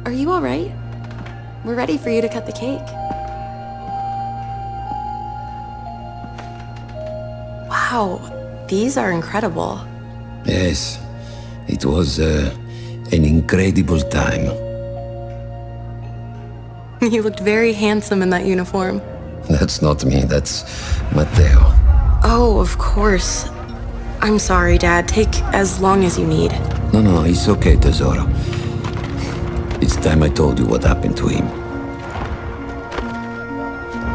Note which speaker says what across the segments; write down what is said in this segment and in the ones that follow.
Speaker 1: Are you all right? We're ready for you to cut the cake. Wow, these are incredible.
Speaker 2: Yes, it was an incredible time.
Speaker 1: You looked very handsome in that uniform.
Speaker 2: That's not me, that's Matteo.
Speaker 1: Oh, of course. I'm sorry, Dad. Take as long as you need.
Speaker 2: No, it's okay, Tesoro. It's time I told you what happened to him.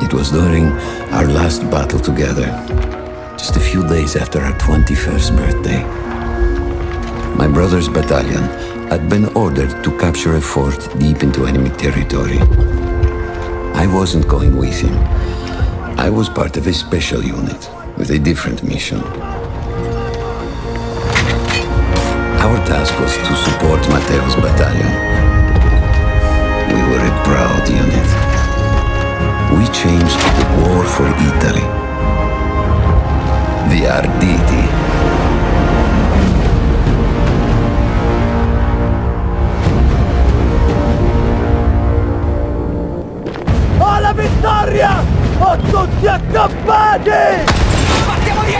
Speaker 2: It was during our last battle together, just a few days after our 21st birthday. My brother's battalion had been ordered to capture a fort deep into enemy territory. I wasn't going with him. I was part of a special unit with a different mission. Our task was to support Matteo's battalion. We were a proud unit. We changed the war for Italy. The Arditi.
Speaker 3: Alla vittoria! O tutti accampati! Partiamo di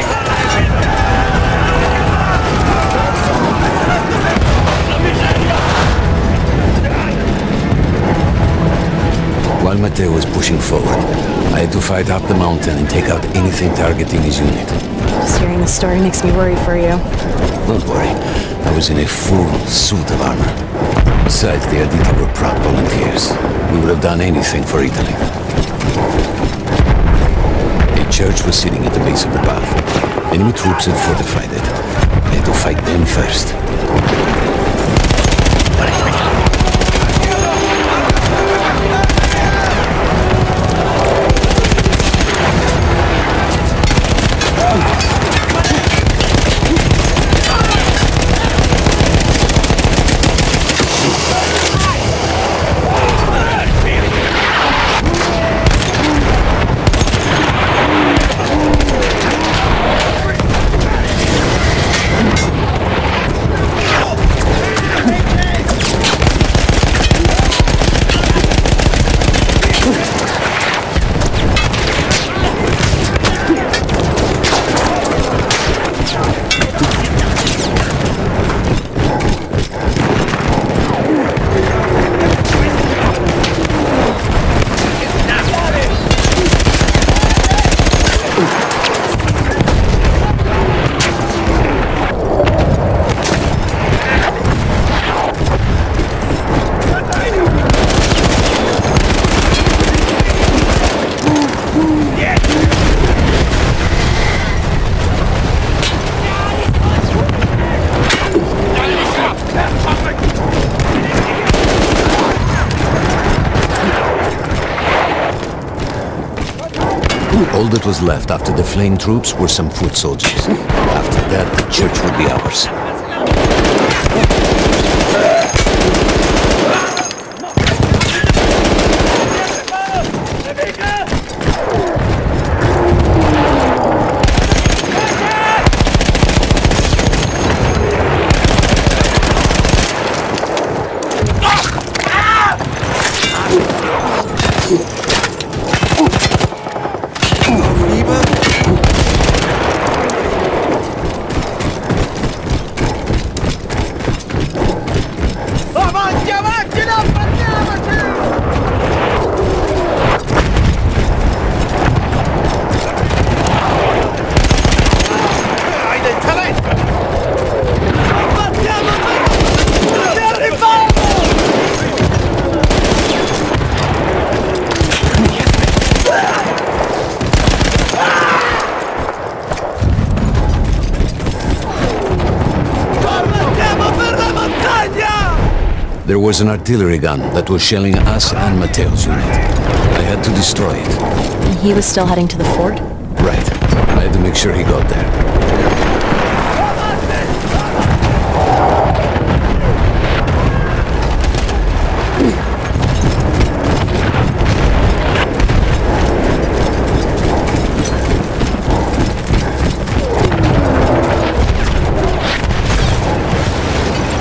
Speaker 2: While Matteo was pushing forward, I had to fight up the mountain and take out anything targeting his unit.
Speaker 1: Just hearing the story makes me worry for you.
Speaker 2: Don't worry, I was in a full suit of armor. Besides, the Arditi were proud volunteers. We would have done anything for Italy. A church was sitting at the base of the path. Enemy troops had fortified it. I had to fight them first. All that was left after the fleeing troops were some foot soldiers. After that, the church would be ours. There was an artillery gun that was shelling us and Matteo's unit. I had to destroy it.
Speaker 1: And he was still heading to the fort?
Speaker 2: Right. I had to make sure he got there.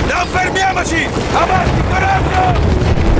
Speaker 3: Non fermiamoci! Avanti, coraggio!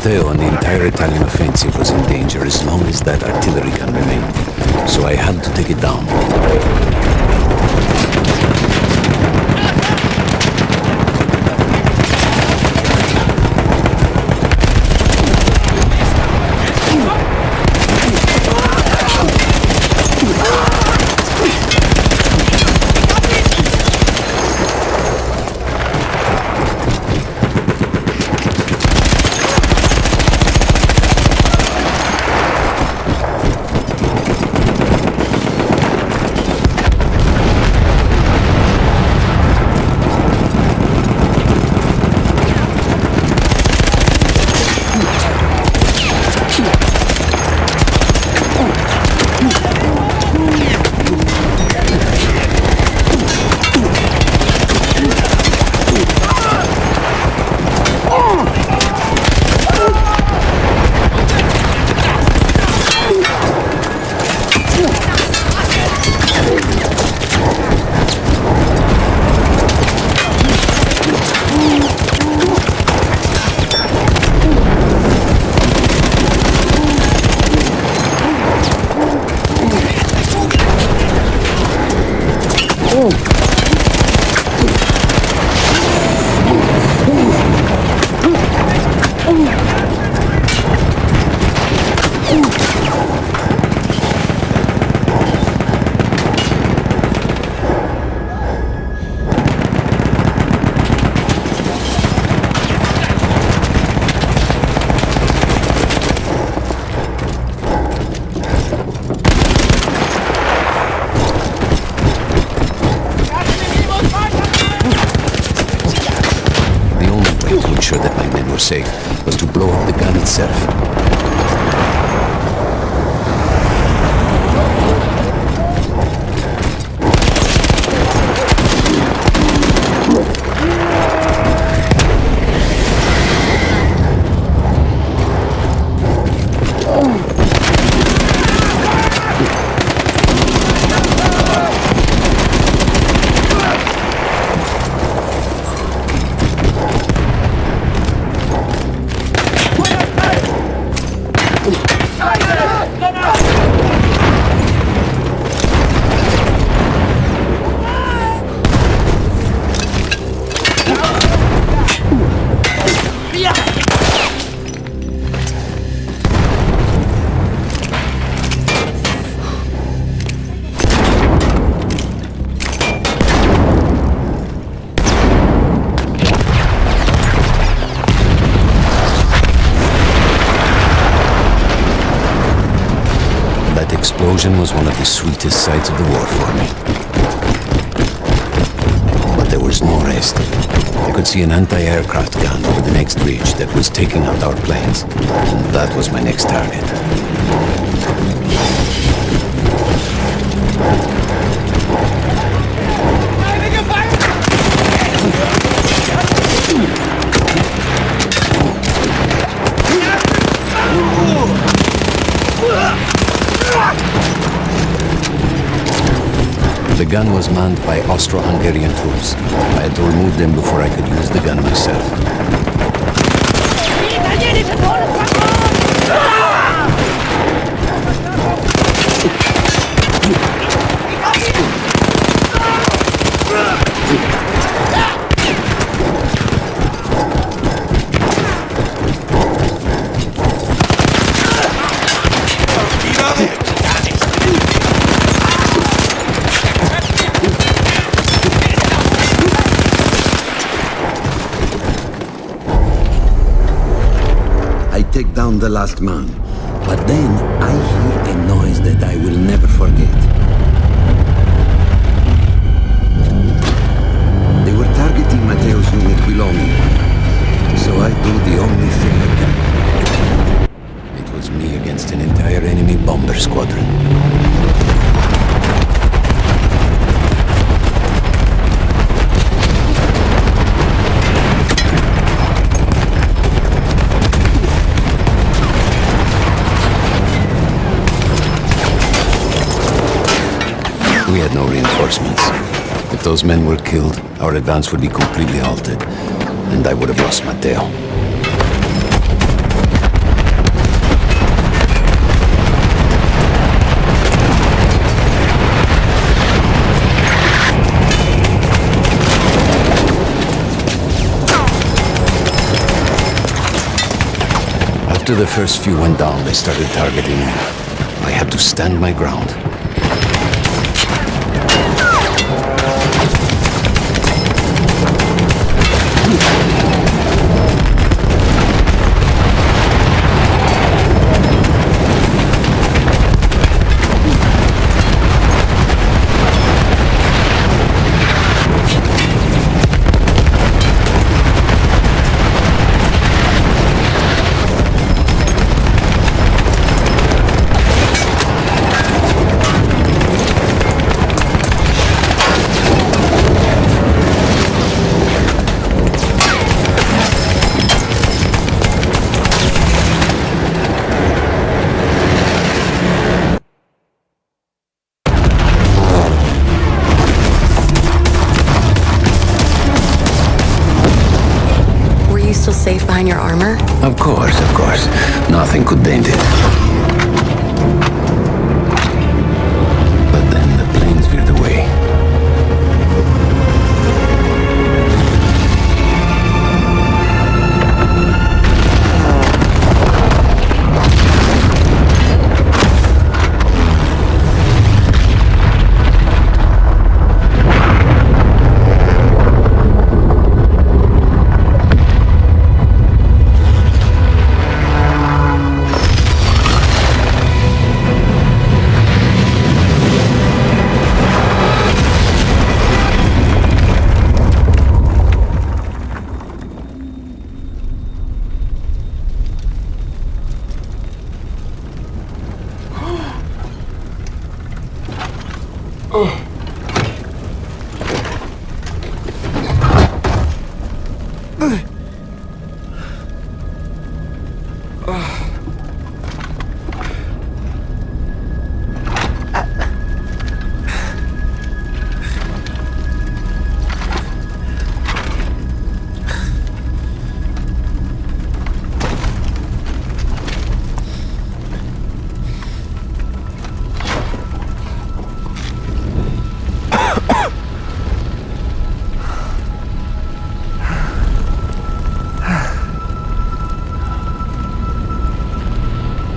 Speaker 2: Matteo and the entire Italian offensive was in danger as long as that artillery gun remained. So I had to take it down. Safe was to blow up the gun itself. Explosion was one of the sweetest sights of the war for me. But there was no rest. I could see an anti-aircraft gun over the next ridge that was taking out our planes, and that was my next target. The gun was manned by Austro-Hungarian troops. I had to remove them before I could use the gun myself. Take down the last man, but then I hear a noise that I will never forget. They were targeting Matteo's unit below me, so I do the only thing I can. It was me against an entire enemy bomber squadron. We had no reinforcements. If those men were killed, our advance would be completely halted, and I would have lost Matteo. After the first few went down, they started targeting me. I had to stand my ground.
Speaker 1: Still safe behind your armor?
Speaker 2: Of course, of course. Nothing could dent it. But then the planes veered away.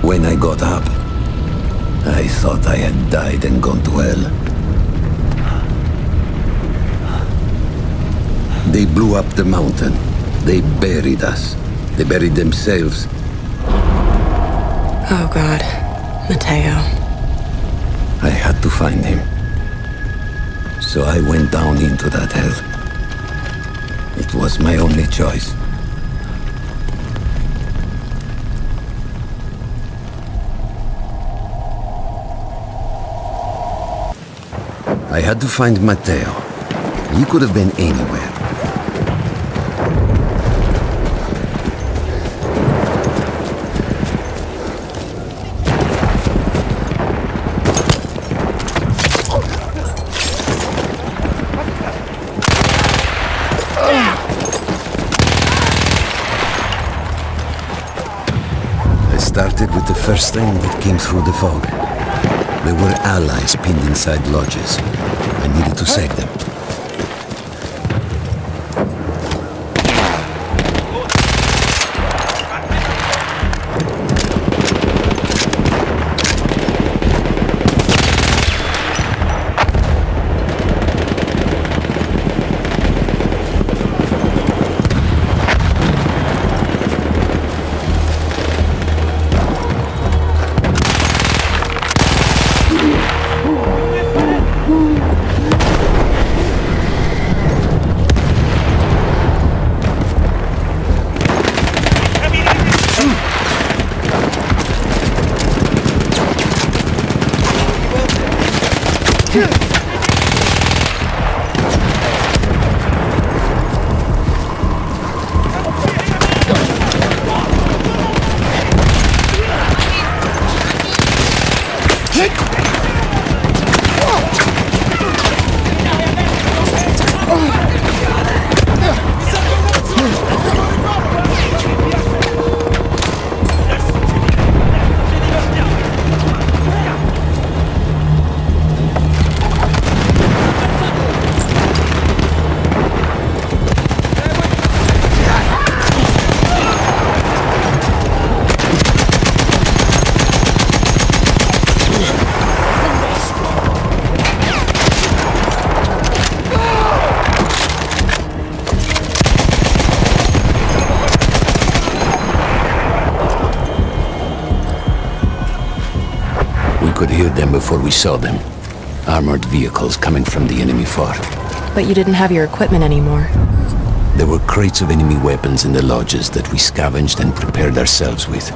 Speaker 2: When I got up, I thought I had died and gone to hell. They blew up the mountain. They buried us. They buried themselves.
Speaker 1: Oh God, Matteo.
Speaker 2: I had to find him. So I went down into that hell. It was my only choice. I had to find Matteo. He could have been anywhere. I started with the first thing that came through the fog. There were allies pinned inside lodges. I needed to save them. heard them before we saw them. Armored vehicles coming from the enemy fort.
Speaker 1: But you didn't have your equipment anymore.
Speaker 2: There were crates of enemy weapons in the lodges that we scavenged and prepared ourselves with.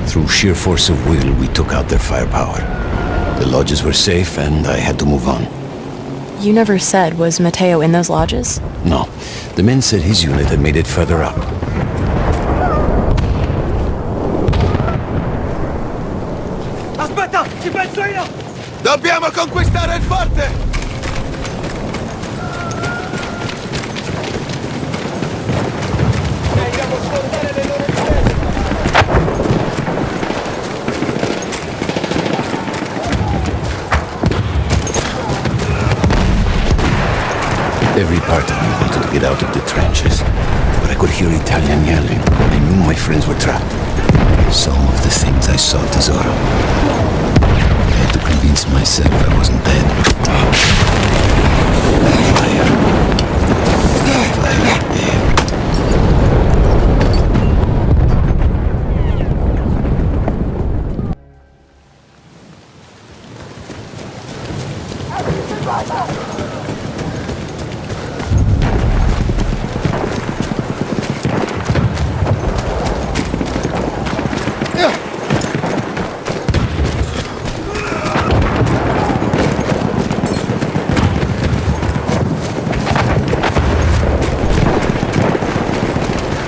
Speaker 2: Through sheer force of will, we took out their firepower. The lodges were safe, and I had to move on.
Speaker 1: You never said, was Matteo in those lodges?
Speaker 2: No. The men said his unit had made it further up.
Speaker 3: Aspetta! Ci penso io! Dobbiamo conquistare il forte!
Speaker 2: Every part of me wanted to get out of the trenches, but I could hear Italian yelling. I knew my friends were trapped. Some of the things I saw, Tesoro. I had to convince myself I wasn't dead. Fire. Fire. Yeah.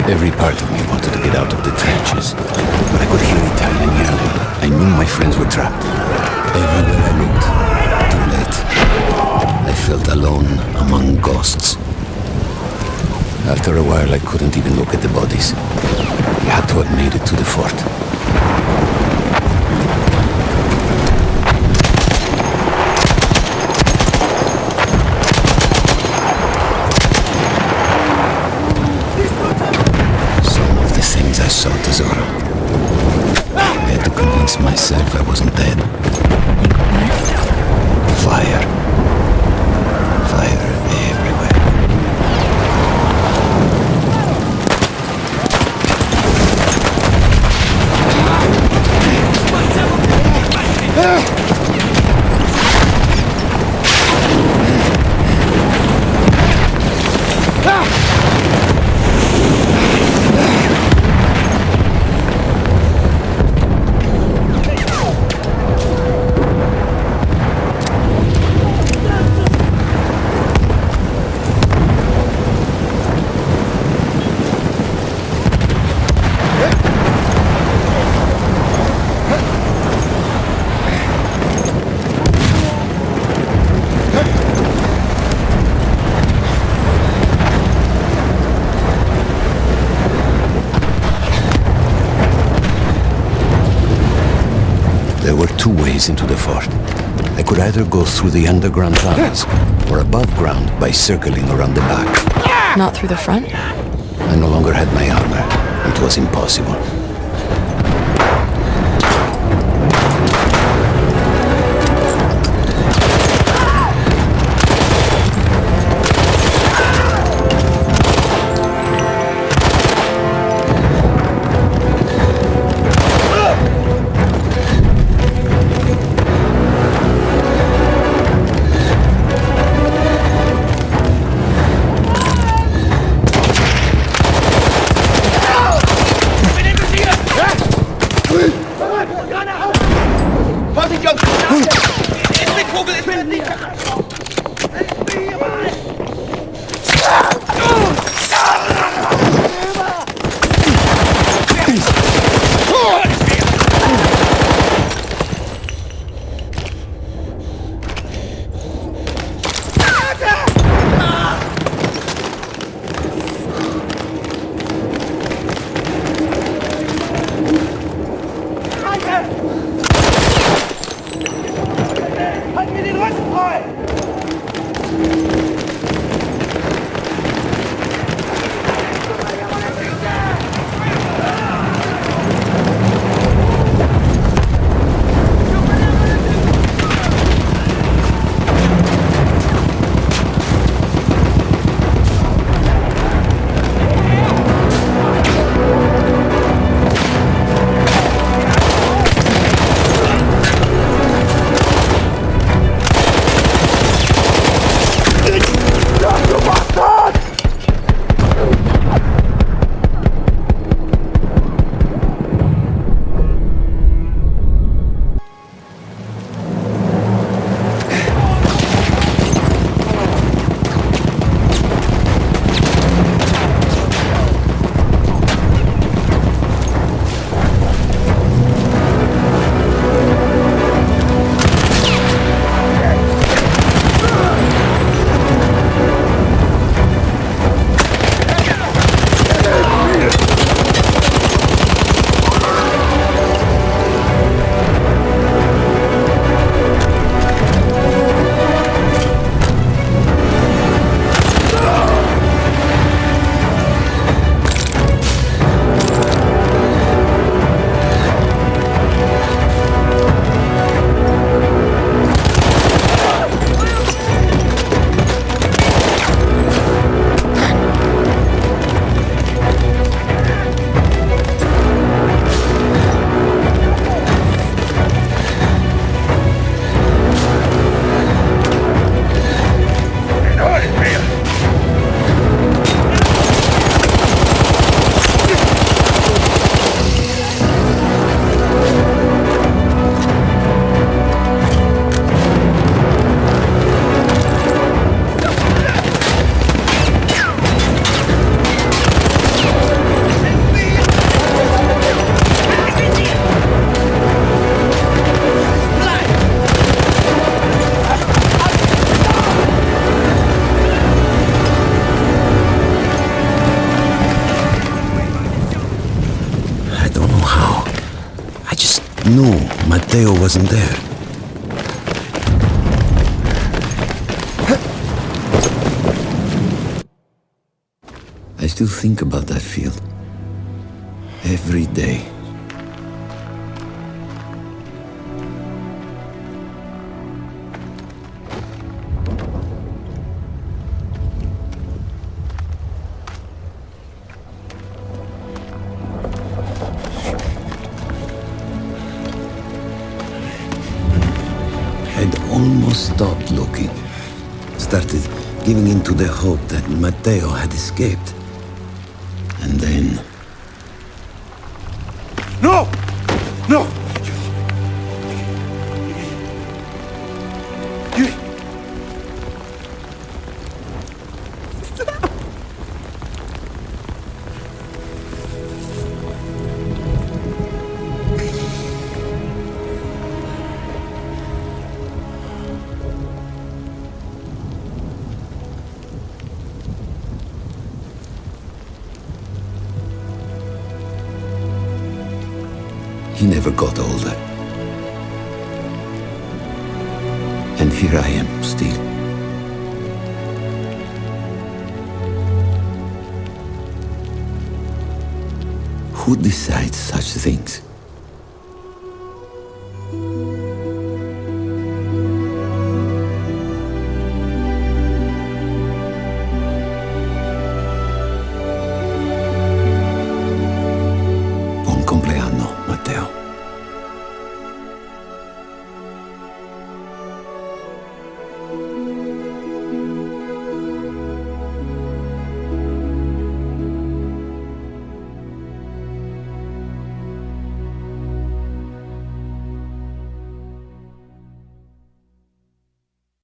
Speaker 2: Every part of me wanted to get out of the trenches, but I could hear Italian yelling. I knew my friends were trapped. Everywhere I looked, too late. I felt alone among ghosts. After a while, I couldn't even look at the bodies. We had to have made it to the fort. I saw, Tesoro. I had to convince myself I wasn't dead. Fire. Fire everywhere. were two ways into the fort. I could either go through the underground tunnels, or above ground by circling around the back.
Speaker 1: Not through the front?
Speaker 2: I no longer had my armor. It was impossible. No, Matteo wasn't there. I still think about that field. Every day. I'd almost stopped looking. Started giving in to the hope that Matteo had escaped. And then...
Speaker 3: No! No!
Speaker 2: He never got older. here I am, still. Who decides such things?